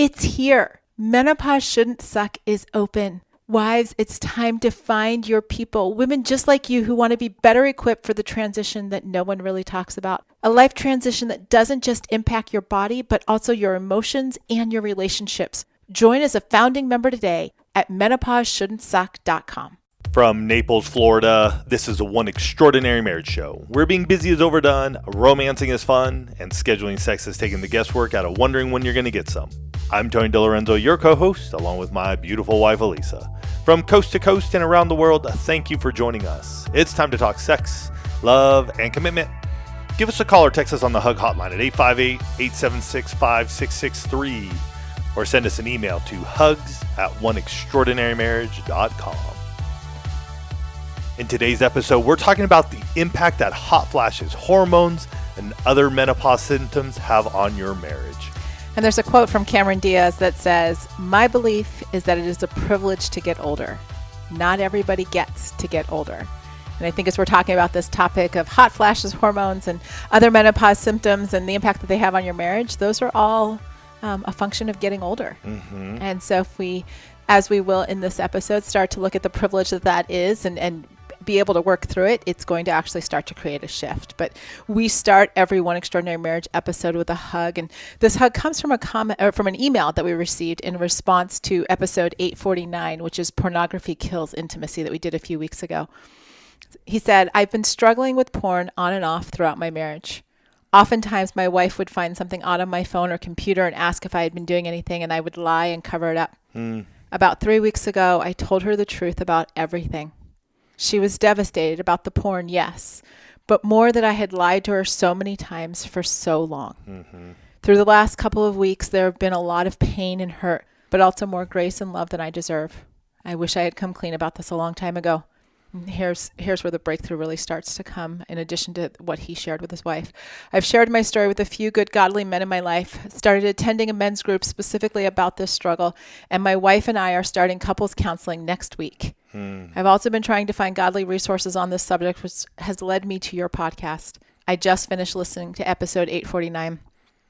It's here. Menopause Shouldn't Suck is open. Wives, it's time to find your people, women just like you who want to be better equipped for the transition that no one really talks about. A life transition that doesn't just impact your body, but also your emotions and your relationships. Join as a founding member today at menopauseShouldn'tSuck.com. From Naples, Florida, this is a One Extraordinary Marriage show. Where being busy is overdone, romancing is fun, and scheduling sex has taken the guesswork out of wondering when you're going to get some. I'm Tony DeLorenzo, your co-host, along with my beautiful wife, Elisa. From coast to coast and around the world, thank you for joining us. It's time to talk sex, love, and commitment. Give us a call or text us on the HUG hotline at 858-876-5663, or send us an email to hugs@oneextraordinarymarriage.com. In today's episode, we're talking about the impact that hot flashes, hormones, and other menopause symptoms have on your marriage. And there's a quote from Cameron Diaz that says, "My belief is that it is a privilege to get older. Not everybody gets to get older." And I think as we're talking about this topic of hot flashes, hormones, and other menopause symptoms and the impact that they have on your marriage, those are all a function of getting older. Mm-hmm. And so if we, as we will in this episode, start to look at the privilege that is and be able to work through it, it's going to actually start to create a shift. But we start every One Extraordinary Marriage episode with a hug. And this hug comes from a comment or from an email that we received in response to episode 849, which is Pornography Kills Intimacy, that we did a few weeks ago. He said, "I've been struggling with porn on and off throughout my marriage. Oftentimes my wife would find something odd on my phone or computer and ask if I had been doing anything, and I would lie and cover it up. About 3 weeks ago, I told her the truth about everything. She was devastated about the porn, yes, but more that I had lied to her so many times for so long. Mm-hmm. Through the last couple of weeks, there have been a lot of pain and hurt, but also more grace and love than I deserve. I wish I had come clean about this a long time ago." And here's where the breakthrough really starts to come, in addition to what he shared with his wife. "I've shared my story with a few good godly men in my life, started attending a men's group specifically about this struggle, and my wife and I are starting couples counseling next week. I've also been trying to find godly resources on this subject, which has led me to your podcast. I just finished listening to episode 849.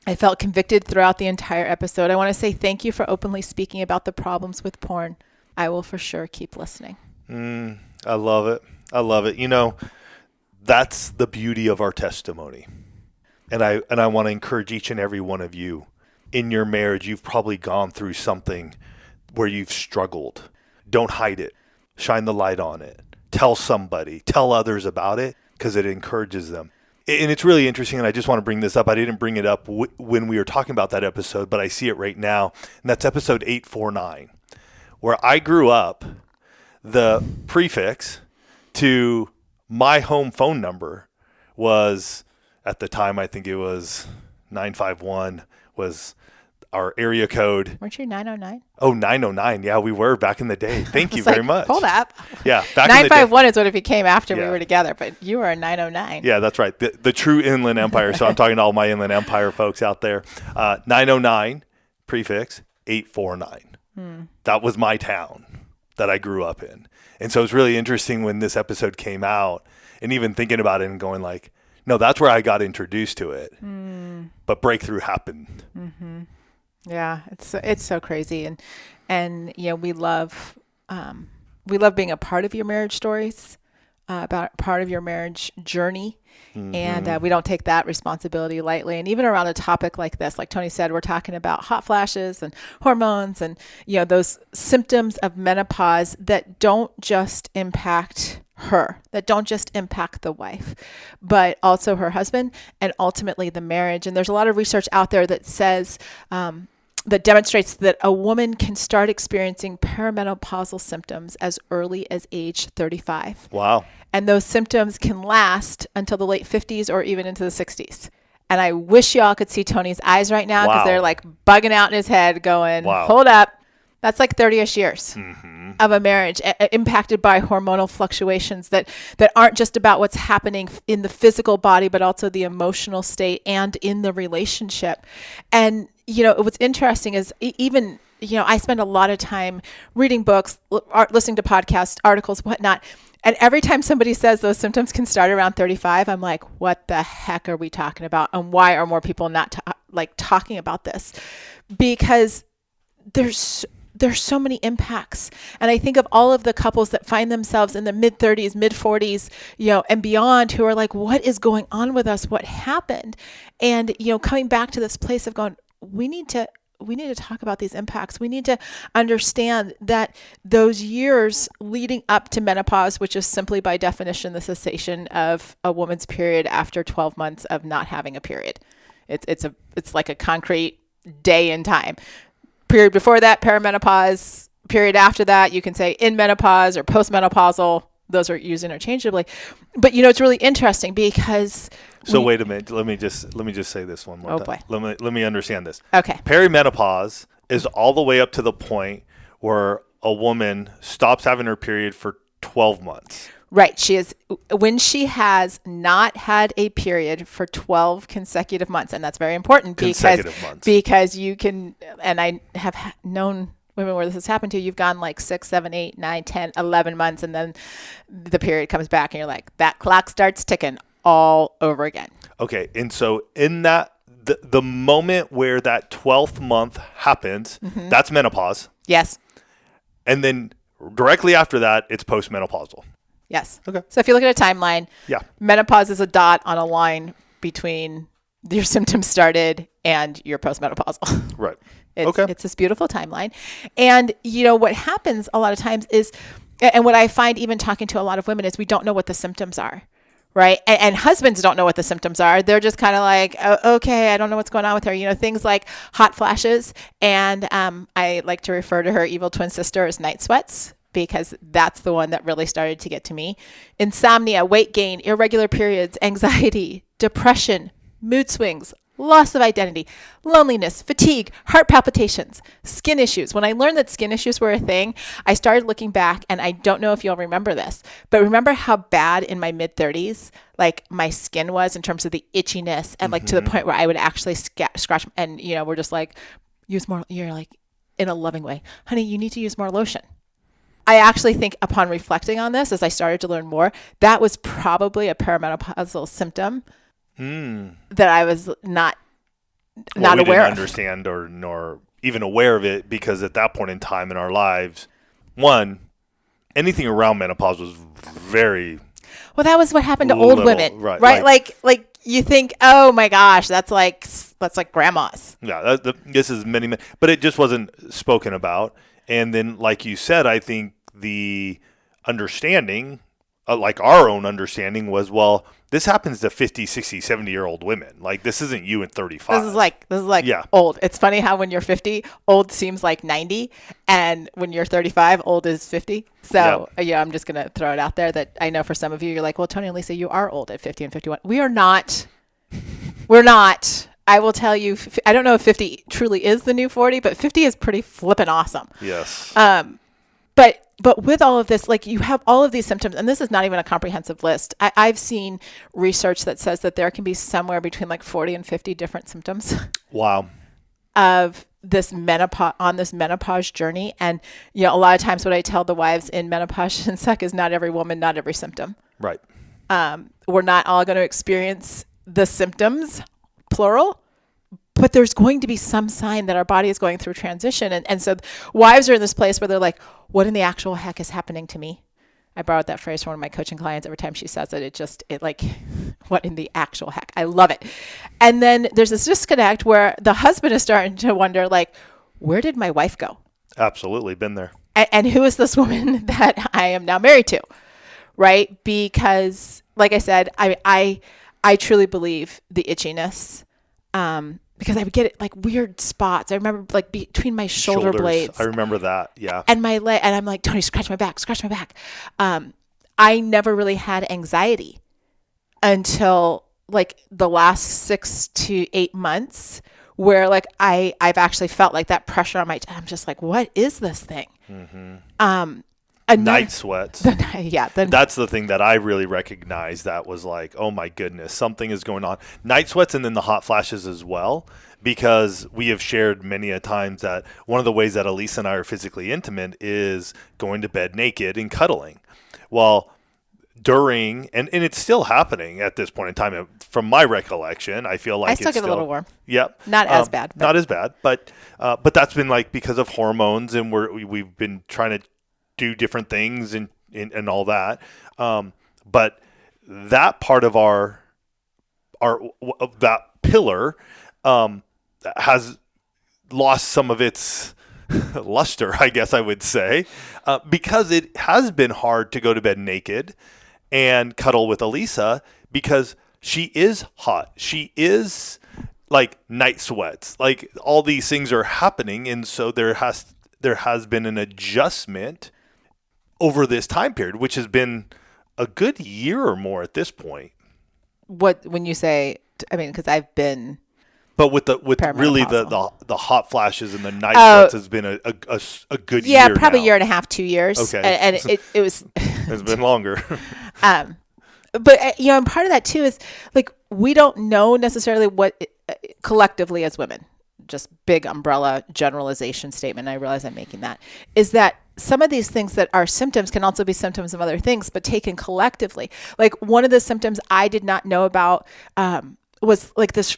I felt convicted throughout the entire episode. I want to say thank you for openly speaking about the problems with porn. I will for sure keep listening." I love it. I love it. You know, that's the beauty of our testimony. And I want to encourage each and every one of you. In your marriage, you've probably gone through something where you've struggled. Don't hide it. Shine the light on it. Tell somebody. Tell others about it, because it encourages them. And it's really interesting, and I just want to bring this up. I didn't bring it up when we were talking about that episode, but I see it right now. And that's episode 849, where I grew up. The prefix to my home phone number was, at the time, I think it was 951 was our area code. Weren't you 909? Oh, 909. Yeah, we were back in the day. Thank you very much. Hold up. Yeah, back in the day. 951 is what it became after we were together, but you were a 909. Yeah, that's right. The true Inland Empire. So I'm talking to all my Inland Empire folks out there. 909, prefix 849. That was my town that I grew up in. And so it's really interesting when this episode came out, and even thinking about it and going like, no, that's where I got introduced to it. But breakthrough happened. Mm-hmm. Yeah, it's so crazy. And you know, we love being a part of your marriage stories, about part of your marriage journey. Mm-hmm. And we don't take that responsibility lightly. And even around a topic like this, like Tony said, we're talking about hot flashes and hormones and, you know, those symptoms of menopause that don't just impact her, that don't just impact the wife, but also her husband and ultimately the marriage. And there's a lot of research out there that says, that demonstrates that a woman can start experiencing perimenopausal symptoms as early as age 35. Wow. And those symptoms can last until the late 50s or even into the 60s. And I wish y'all could see Tony's eyes right now, because they're like bugging out in his head going, hold up. That's like 30-ish years of a marriage impacted by hormonal fluctuations that aren't just about what's happening in the physical body, but also the emotional state and in the relationship. And, you know, what's interesting is even, you know, I spend a lot of time reading books, listening to podcasts, articles, whatnot. And every time somebody says those symptoms can start around 35, I'm like, what the heck are we talking about? And why are more people not talking about this? Because there's so many impacts. And I think of all of the couples that find themselves in the mid 30s, mid 40s, and beyond, who are like, what is going on with us? What happened? And, coming back to this place of going, we need to talk about these impacts. We need to understand that those years leading up to menopause, which is simply by definition the cessation of a woman's period after 12 months of not having a period. It's like a concrete day in time. Period before that, perimenopause. Period after that, you can say in menopause or postmenopausal. Those are used interchangeably. But it's really interesting because wait a minute. Let me just say this one more time. Boy. Let me understand this. Okay. Perimenopause is all the way up to the point where a woman stops having her period for 12 months. Right. When she has not had a period for 12 consecutive months. And that's very important because you can, and I have known women where this has happened to, you've gone like 6, 7, 8, 9, 10, 11 months, and then the period comes back and you're like, that clock starts ticking all over again. Okay. And so in that, the moment where that 12th month happens, that's menopause. Yes. And then directly after that, it's postmenopausal. Yes. Okay. So if you look at a timeline, menopause is a dot on a line between your symptoms started and your postmenopausal. Right. It's this beautiful timeline. And, what happens a lot of times is, and what I find even talking to a lot of women is we don't know what the symptoms are. Right. And husbands don't know what the symptoms are. They're just kind of like, oh, okay, I don't know what's going on with her. Things like hot flashes. And I like to refer to her evil twin sister as night sweats, because that's the one that really started to get to me. Insomnia, weight gain, irregular periods, anxiety, depression, mood swings, loss of identity, loneliness, fatigue, heart palpitations, skin issues. When I learned that skin issues were a thing, I started looking back, and I don't know if you'll remember this, but remember how bad in my mid 30s, like my skin was in terms of the itchiness, and like to the point where I would actually scratch, and we're just like, use more, you're like, in a loving way, honey, you need to use more lotion. I actually think upon reflecting on this, as I started to learn more, that was probably a perimenopausal symptom that I was not aware didn't of. Understand or nor even aware of it, because at that point in time in our lives, anything around menopause was very that was what happened to old women, right? Like you think, oh my gosh, that's like grandma's. Yeah, this is many, but it just wasn't spoken about. And then, like you said, I think the understanding, like our own understanding, was, well, this happens to 50, 60, 70-year-old women. Like, this isn't you at 35. This is like old. It's funny how when you're 50, old seems like 90, and when you're 35, old is 50. So, I'm just going to throw it out there that I know for some of you, you're like, well, Tony and Lisa, you are old at 50 and 51. We are not. We're not. I will tell you, I don't know if 50 truly is the new 40, but 50 is pretty flippin' awesome. Yes. But with all of this, like, you have all of these symptoms, and this is not even a comprehensive list. I've seen research that says that there can be somewhere between like 40 and 50 different symptoms. Wow. Of this menopause journey. And, a lot of times what I tell the wives in menopause and suck is not every woman, not every symptom. Right. We're not all going to experience the symptoms, plural, but there's going to be some sign that our body is going through transition. And so wives are in this place where they're like, what in the actual heck is happening to me? I borrowed that phrase from one of my coaching clients. Every time she says it like, what in the actual heck? I love it. And then there's this disconnect where the husband is starting to wonder, like, where did my wife go? Absolutely. Been there. And who is this woman that I am now married to? Right? Because, like I said, I truly believe the itchiness, because I would get it like weird spots. I remember like between my shoulder blades. I remember that. Yeah. And my leg, and I'm like, Tony, scratch my back. I never really had anxiety until like the last 6 to 8 months, where like I've actually felt like that pressure on I'm just like, what is this thing? Night sweats. That's the thing that I really recognized, that was like, oh my goodness, something is going on. Night sweats, and then the hot flashes as well, because we have shared many a times that one of the ways that Elisa and I are physically intimate is going to bed naked and cuddling. Well, during, and it's still happening at this point in time. From my recollection, I feel like I still get a little warm. Yep. Not as bad. Not as bad, but that's been like because of hormones, and we've been trying to do different things and all that. But that part of our that pillar has lost some of its luster, I guess I would say, because it has been hard to go to bed naked and cuddle with Elisa because she is hot. She is like night sweats. Like all these things are happening, and so there has been an adjustment over this time period, which has been a good year or more at this point. When you say, I mean, because I've been, but with really the hot flashes and the night sweats has been a good year. Yeah, probably now. Year and a half, 2 years. Okay, and it was. It's been longer. But and part of that too is like we don't know necessarily what collectively as women, just big umbrella generalization statement. I realize I'm making that is that some of these things that are symptoms can also be symptoms of other things, but taken collectively. Like one of the symptoms I did not know about was like this.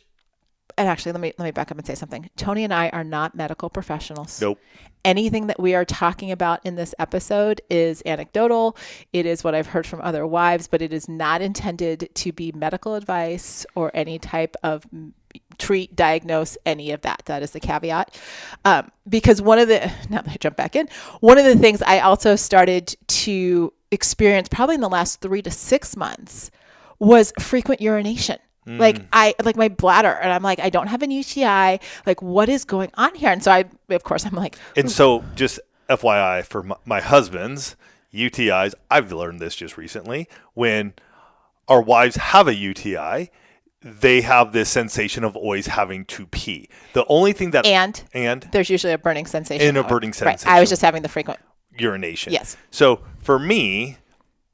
And actually, let me back up and say something. Tony and I are not medical professionals. Nope. Anything that we are talking about in this episode is anecdotal. It is what I've heard from other wives, but it is not intended to be medical advice or any type of treat, diagnose, any of that. That is the caveat. Because now that I jump back in, one of the things I also started to experience probably in the last 3 to 6 months was frequent urination. Like my bladder, and I'm like, I don't have an UTI. Like, what is going on here? And so I'm like, and so just FYI for my husband's UTIs, I've learned this just recently. When our wives have a UTI, they have this sensation of always having to pee. The only thing that and there's usually a burning sensation. And a burning sensation. Right. I was just having the frequent urination. Yes. So for me,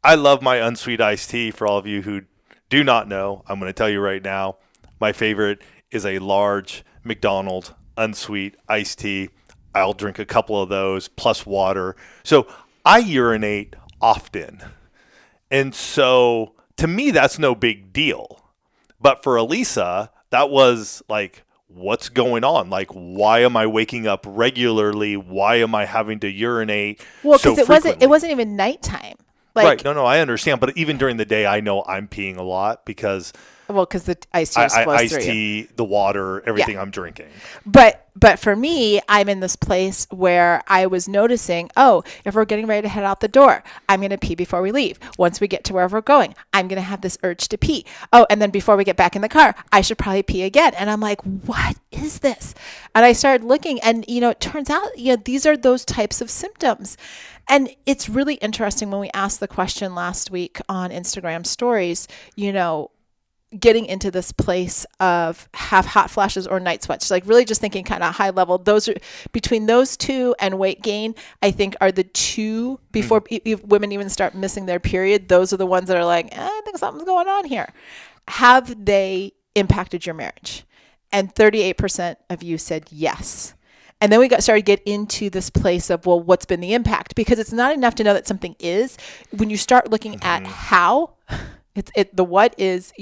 I love my unsweet iced tea. For all of you who do not know, I'm going to tell you right now, my favorite is a large McDonald's unsweet iced tea. I'll drink a couple of those plus water. So I urinate often. And so to me, that's no big deal. But for Elisa, that was like, what's going on? Like, why am I waking up regularly? Why am I having to urinate? Well, because it wasn't even nighttime. Like, right. No, I understand. But even during the day, I know I'm peeing a lot because the iced tea flows through you. The water, everything I'm drinking. But for me, I'm in this place where I was noticing, if we're getting ready to head out the door, I'm going to pee before we leave. Once we get to wherever we're going, I'm going to have this urge to pee. And then before we get back in the car, I should probably pee again. And I'm like, what is this? And I started looking, and it turns out, these are those types of symptoms. And it's really interesting when we asked the question last week on Instagram stories, getting into this place of have hot flashes or night sweats, like really just thinking kind of high level. Those are between those two and weight gain, I think are the two before women even start missing their period. Those are the ones that are like, I think something's going on here. Have they impacted your marriage? And 38% of you said yes. And then we started to get into this place of, well, what's been the impact? Because it's not enough to know that something is. When you start looking at how, the what is,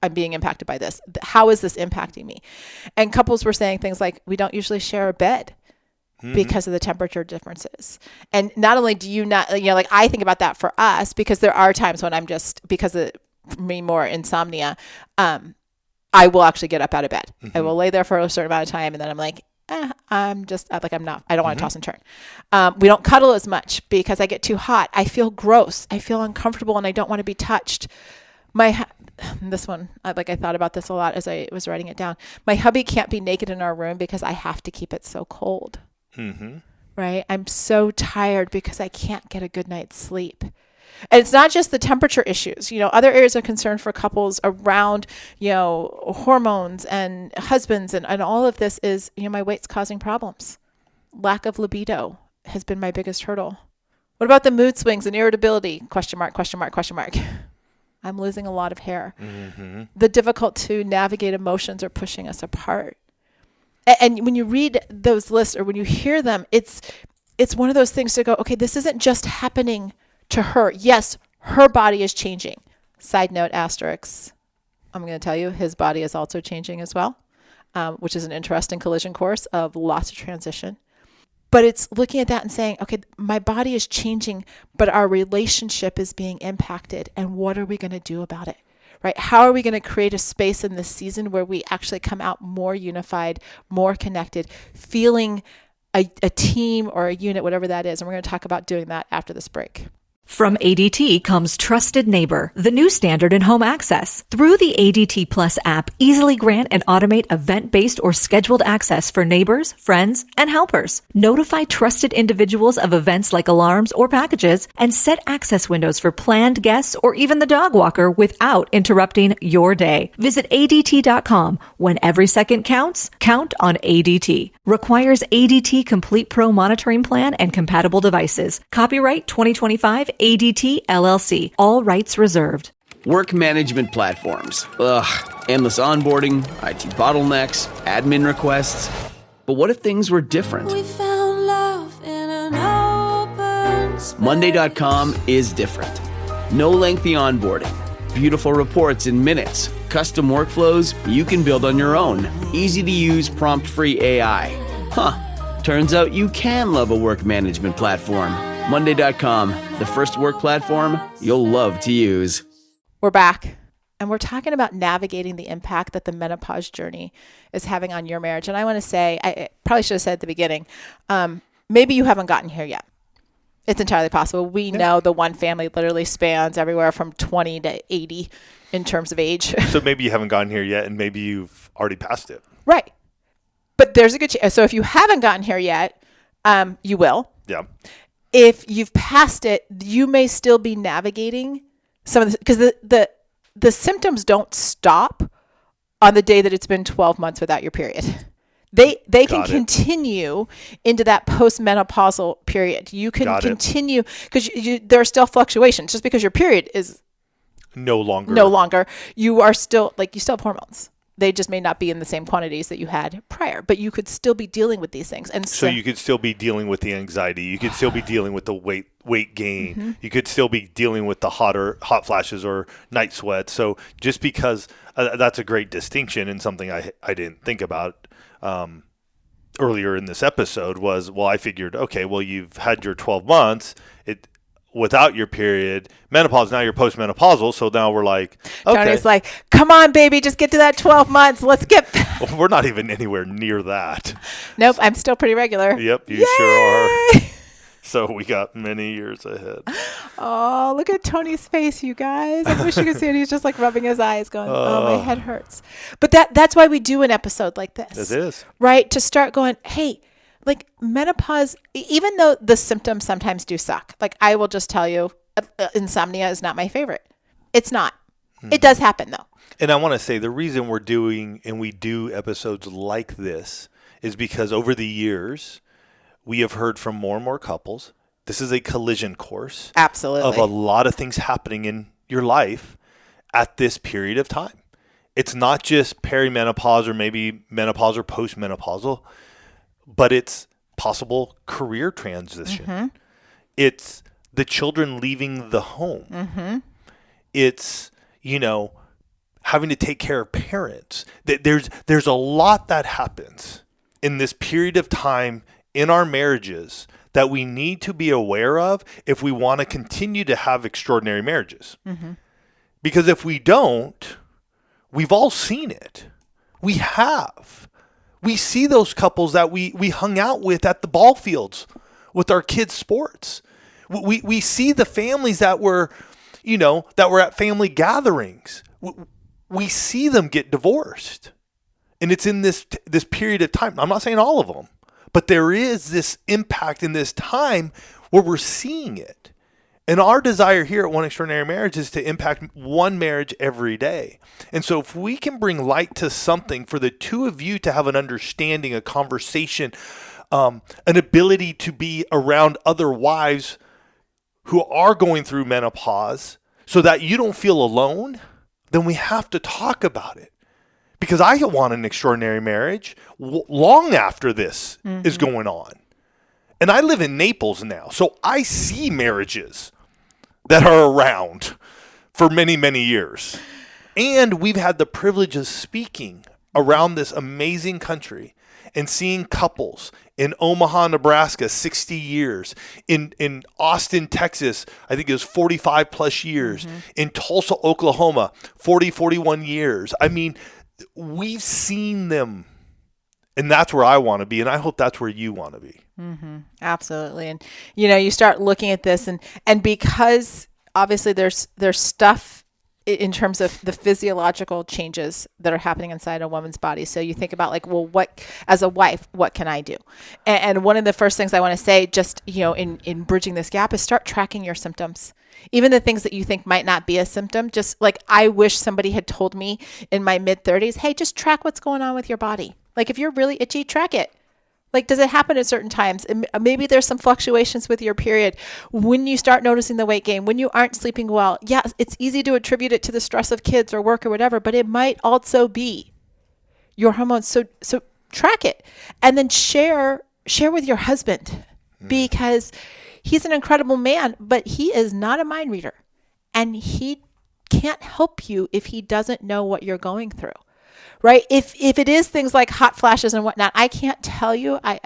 I'm being impacted by this. How is this impacting me? And couples were saying things like, we don't usually share a bed because of the temperature differences. And not only do you not, like I think about that for us, because there are times when I'm just, because of me more insomnia, I will actually get up out of bed. I will lay there for a certain amount of time, and then I'm like, I'm just like, I don't want to toss and turn. We don't cuddle as much because I get too hot. I feel gross. I feel uncomfortable, and I don't want to be touched. This one, I thought about this a lot as I was writing it down. My hubby can't be naked in our room because I have to keep it so cold. Right? I'm so tired because I can't get a good night's sleep. And it's not just the temperature issues. Other areas of concern for couples around, hormones and husbands and all of this is, my weight's causing problems. Lack of libido has been my biggest hurdle. What about the mood swings and irritability? Question mark, question mark, question mark. I'm losing a lot of hair. The difficult to navigate emotions are pushing us apart. And when you read those lists or when you hear them, it's one of those things to go, okay, this isn't just happening to her. Yes, her body is changing. Side note, asterisk, I'm going to tell you, his body is also changing as well, which is an interesting collision course of lots of transition. But it's looking at that and saying, okay, my body is changing, but our relationship is being impacted. And what are we going to do about it? Right? How are we going to create a space in this season where we actually come out more unified, more connected, feeling a team or a unit, whatever that is? And we're going to talk about doing that after this break. From ADT comes Trusted Neighbor, the new standard in home access. Through the ADT Plus app, easily grant and automate event-based or scheduled access for neighbors, friends, and helpers. Notify trusted individuals of events like alarms or packages, and set access windows for planned guests or even the dog walker without interrupting your day. Visit ADT.com. When every second counts, count on ADT. Requires ADT Complete Pro monitoring plan and compatible devices. Copyright 2025 ADT LLC. All rights reserved. Work management platforms. Ugh, endless onboarding, IT bottlenecks, admin requests. But what if things were different? We found love in an open space. Monday.com is different. No lengthy onboarding. Beautiful reports in minutes. Custom workflows you can build on your own. Easy to use prompt-free AI. Turns out you can love a work management platform. Monday.com, the first work platform you'll love to use. We're back, and we're talking about navigating the impact that the menopause journey is having on your marriage. And I want to say, I probably should have said at the beginning, maybe you haven't gotten here yet. It's entirely possible. We know the one family literally spans everywhere from 20 to 80 in terms of age. So maybe you haven't gotten here yet, and maybe you've already passed it. Right. But there's a good chance. So if you haven't gotten here yet, you will. Yeah. If you've passed it, you may still be navigating some of the, because the symptoms don't stop on the day that it's been 12 months without your period. They can continue into that postmenopausal period. You can continue because there are still fluctuations. Just because your period is no longer, you are still you still have hormones. They just may not be in the same quantities that you had prior, but you could still be dealing with these things. And so you could still be dealing with the anxiety. You could still be dealing with the weight gain. Mm-hmm. You could still be dealing with the hot flashes or night sweats. So just because that's a great distinction and something I didn't think about earlier in this episode was, I figured, okay, you've had your 12 months. Without your period, menopause, now you're postmenopausal. So now we're like, okay. Tony's like, come on, baby, just get to that 12 months. Let's get. We're not even anywhere near that. Nope, I'm still pretty regular. Yep, you sure are. So we got many years ahead. Oh, look at Tony's face, you guys. I wish you could see it. He's just rubbing his eyes going, my head hurts. But that's why we do an episode like this. It is. Right? To start going, hey, menopause, even though the symptoms sometimes do suck, I will just tell you, insomnia is not my favorite. It's not. It does happen though. And I want to say the reason we do episodes like this is because over the years, we have heard from more and more couples. This is a collision course. Absolutely. Of a lot of things happening in your life at this period of time. It's not just perimenopause or maybe menopause or postmenopausal, but it's possible career transition. Mm-hmm. It's the children leaving the home. Mm-hmm. It's, having to take care of parents. There's a lot that happens in this period of time in our marriages that we need to be aware of if we want to continue to have extraordinary marriages. Mm-hmm. Because if we don't, we've all seen it. We have. We see those couples that we hung out with at the ball fields with our kids' sports. We see the families that were at family gatherings. We see them get divorced. And it's in this period of time. I'm not saying all of them, but there is this impact in this time where we're seeing it. And our desire here at One Extraordinary Marriage is to impact one marriage every day. And so if we can bring light to something for the two of you to have an understanding, a conversation, an ability to be around other wives who are going through menopause so that you don't feel alone, then we have to talk about it. Because I want an extraordinary marriage long after this is going on. And I live in Naples now, so I see marriages that are around for many, many years. And we've had the privilege of speaking around this amazing country and seeing couples in Omaha, Nebraska, 60 years, in Austin, Texas, I think it was 45 plus years, in Tulsa, Oklahoma, 41 years. I mean, we've seen them, and that's where I want to be, and I hope that's where you want to be. Absolutely. And, you start looking at this and because obviously there's stuff in terms of the physiological changes that are happening inside a woman's body. So you think about what, as a wife, what can I do? And one of the first things I want to say just, in bridging this gap is start tracking your symptoms. Even the things that you think might not be a symptom, just like I wish somebody had told me in my mid-30s, hey, just track what's going on with your body. Like if you're really itchy, track it. Like, does it happen at certain times? And maybe there's some fluctuations with your period. When you start noticing the weight gain, when you aren't sleeping well, yeah, it's easy to attribute it to the stress of kids or work or whatever, but it might also be your hormones. So track it and then share with your husband because he's an incredible man, but he is not a mind reader and he can't help you if he doesn't know what you're going through. Right. If it is things like hot flashes and whatnot, I can't tell you. I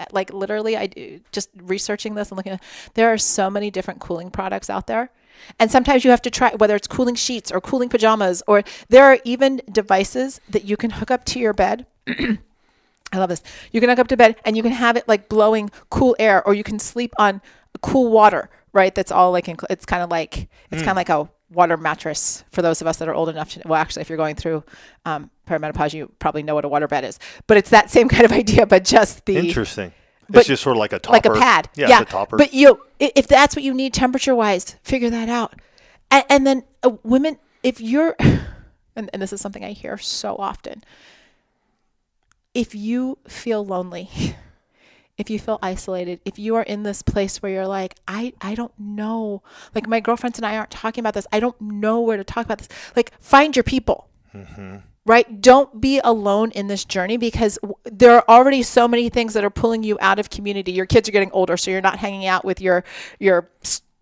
do just researching this and looking at, there are so many different cooling products out there. And sometimes you have to try whether it's cooling sheets or cooling pajamas, or there are even devices that you can hook up to your bed. I love this. You can hook up to bed and you can have it like blowing cool air, or you can sleep on cool water. Right. That's all like, it's kind of like a water mattress for those of us that are old enough to, well, actually, if you're going through perimenopause, you probably know what a water bed is, but it's that same kind of idea, but just the interesting. It's just sort of like a topper, like a pad. Yeah. It's a topper. But if that's what you need temperature wise, figure that out. And then women, if you're, and this is something I hear so often, if you feel lonely, if you feel isolated, if you are in this place where you're like, I don't know, like my girlfriends and I aren't talking about this. I don't know where to talk about this. Like find your people, right? Don't be alone in this journey because there are already so many things that are pulling you out of community. Your kids are getting older, so you're not hanging out with your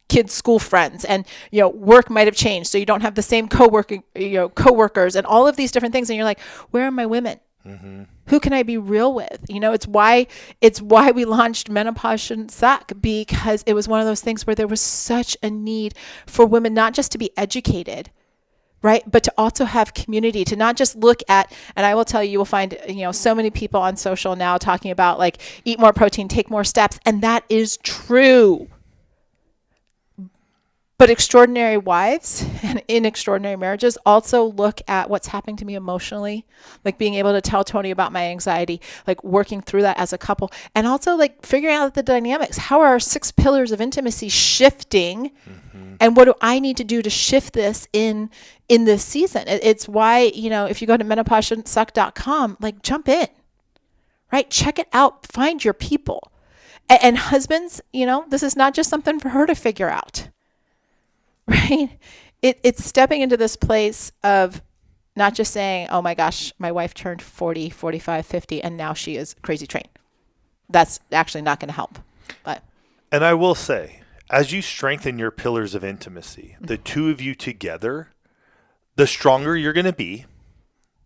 kids' school friends, and work might have changed, so you don't have the same coworkers and all of these different things. And you're like, where are my women? Who can I be real with? It's why we launched Menopause Shouldn't Suck, because it was one of those things where there was such a need for women, not just to be educated, right? But to also have community, to not just look at, and I will tell you, you will find, so many people on social now talking about like, eat more protein, take more steps. And that is true. But extraordinary wives and in extraordinary marriages also look at what's happening to me emotionally, like being able to tell Tony about my anxiety, like working through that as a couple, and also like figuring out the dynamics. How are our 6 pillars of intimacy shifting? And what do I need to do to shift this in this season? It's why, if you go to menopauseShouldn'tSuck.com, like jump in, right? Check it out. Find your people. And husbands, this is not just something for her to figure out. Right? It's stepping into this place of not just saying, oh my gosh, my wife turned 40, 45, 50, and now she is crazy trained. That's actually not going to help. And I will say, as you strengthen your pillars of intimacy, the two of you together, the stronger you're going to be,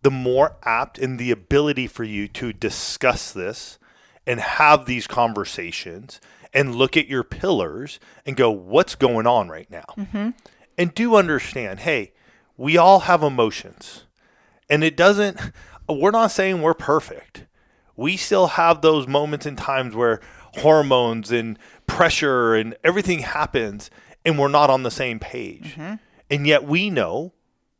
the more apt in the ability for you to discuss this and have these conversations and look at your pillars and go, what's going on right now? And do understand, hey, we all have emotions. And we're not saying we're perfect. We still have those moments and times where hormones and pressure and everything happens and we're not on the same page. And yet we know,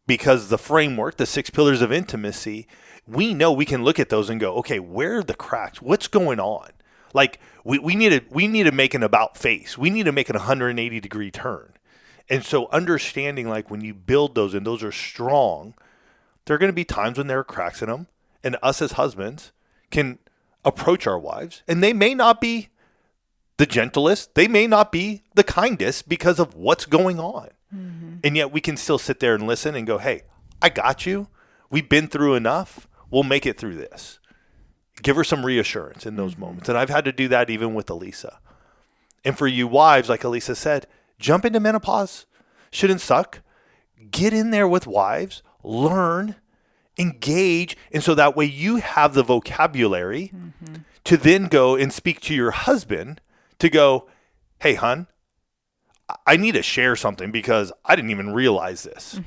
because the framework, the 6 pillars of intimacy, we know we can look at those and go, okay, where are the cracks? What's going on? Like we need to make an about face. We need to make an 180-degree turn. And so understanding, like when you build those and those are strong, there are going to be times when there are cracks in them. And us as husbands can approach our wives, and they may not be the gentlest. They may not be the kindest because of what's going on. And yet we can still sit there and listen and go, hey, I got you. We've been through enough. We'll make it through this. Give her some reassurance in those moments. And I've had to do that even with Elisa. And for you wives, like Elisa said, jump into menopause. Shouldn't Suck, get in there with wives, learn, engage. And so that way you have the vocabulary to then go and speak to your husband to go, hey, hun, I need to share something because I didn't even realize this.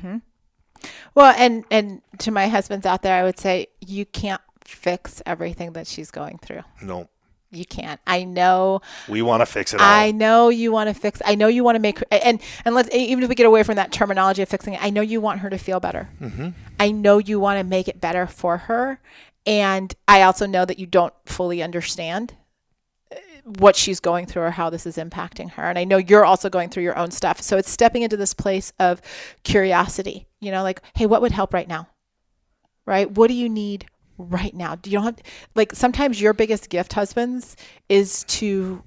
Well, and to my husbands out there, I would say you can't fix everything that she's going through. No. You can't. I know. We want to fix it all. I know you want to fix. I know you want to make her, and let's, even if we get away from that terminology of fixing it, I know you want her to feel better. I know you want to make it better for her. And I also know that you don't fully understand what she's going through or how this is impacting her. And I know you're also going through your own stuff. So it's stepping into this place of curiosity, you know, like, hey, what would help right now? Right? What do you need right now? Do you don't have, like, sometimes your biggest gift, husbands, is to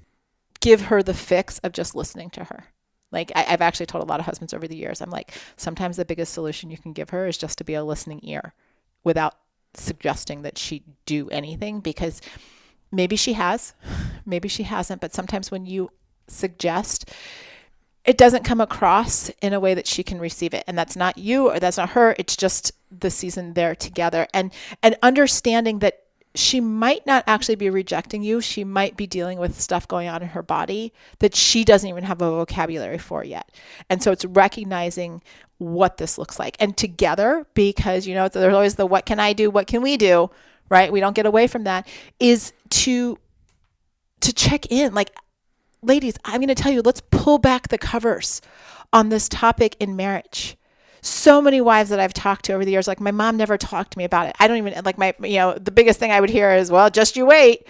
give her the fix of just listening to her. Like, I've actually told a lot of husbands over the years, I'm like, sometimes the biggest solution you can give her is just to be a listening ear without suggesting that she do anything, because maybe she has, maybe she hasn't, but sometimes when you suggest, it doesn't come across in a way that she can receive it. And that's not you or that's not her. It's just the season they're together. And understanding that she might not actually be rejecting you. She might be dealing with stuff going on in her body that she doesn't even have a vocabulary for yet. And so it's recognizing what this looks like. And together, because, you know, there's always the what can I do? What can we do? Right? We don't get away from that, is to check in. Like, ladies, I'm going to tell you, let's pull back the covers on this topic in marriage. So many wives that I've talked to over the years, like, my mom never talked to me about it. I don't even, like, the biggest thing I would hear is, well, just you wait.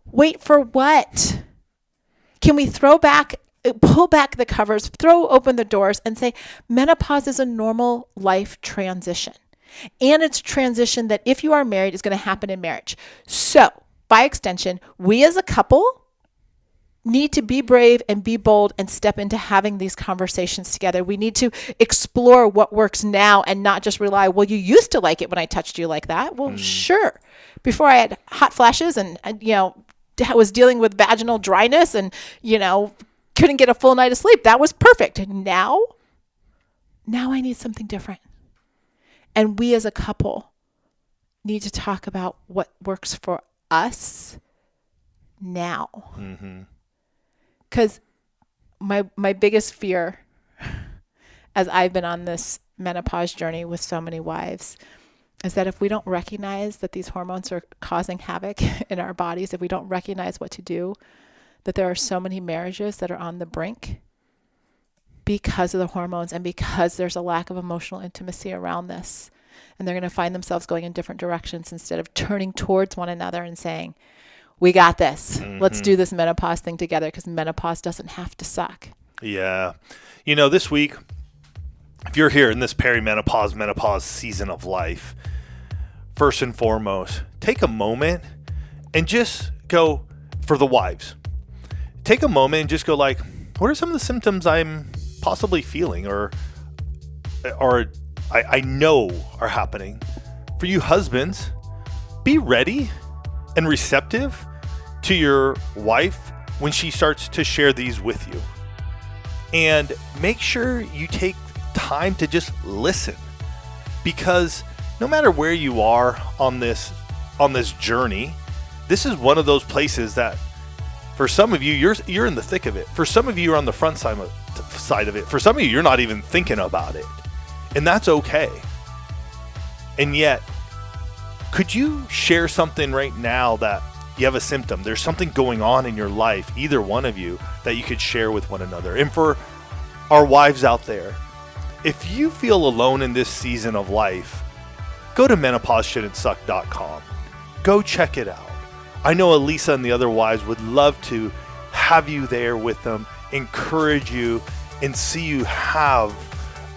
Wait for what? Can we pull back the covers, throw open the doors and say, menopause is a normal life transition. And it's a transition that, if you are married, is going to happen in marriage. So by extension, we as a couple need to be brave and be bold and step into having these conversations together. We need to explore what works now and not just rely, well, you used to like it when I touched you like that. Well, sure. Before I had hot flashes and was dealing with vaginal dryness and, couldn't get a full night of sleep, that was perfect. Now I need something different. And we as a couple need to talk about what works for us now. Because my biggest fear, as I've been on this menopause journey with so many wives, is that if we don't recognize that these hormones are causing havoc in our bodies, if we don't recognize what to do, that there are so many marriages that are on the brink because of the hormones and because there's a lack of emotional intimacy around this. And they're going to find themselves going in different directions instead of turning towards one another and saying, we got this. Let's do this menopause thing together, because menopause doesn't have to suck. Yeah. This week, if you're here in this menopause season of life, first and foremost, take a moment and just go, for the wives, take a moment and just go, like, what are some of the symptoms I'm possibly feeling or I know are happening? For you husbands, be ready and receptive to your wife when she starts to share these with you. And make sure you take time to just listen, because no matter where you are on this journey, this is one of those places that, for some of you, you're in the thick of it. For some of you, you're on the front side of it. For some of you, you're not even thinking about it. And that's okay. And yet, could you share something right now that you have a symptom? There's something going on in your life, either one of you, that you could share with one another. And for our wives out there, if you feel alone in this season of life, go to menopauseshouldn'tsuck.com. Go check it out. I know Elisa and the other wives would love to have you there with them, encourage you, and see you have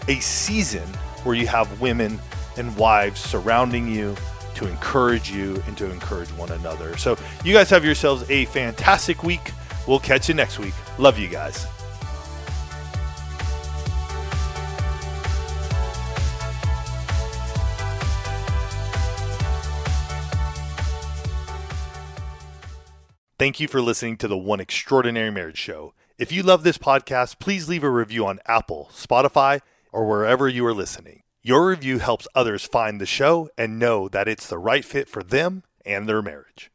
a season where you have women and wives surrounding you to encourage you and to encourage one another. So you guys have yourselves a fantastic week. We'll catch you next week. Love you guys. Thank you for listening to the One Extraordinary Marriage Show. If you love this podcast, please leave a review on Apple, Spotify, or wherever you are listening. Your review helps others find the show and know that it's the right fit for them and their marriage.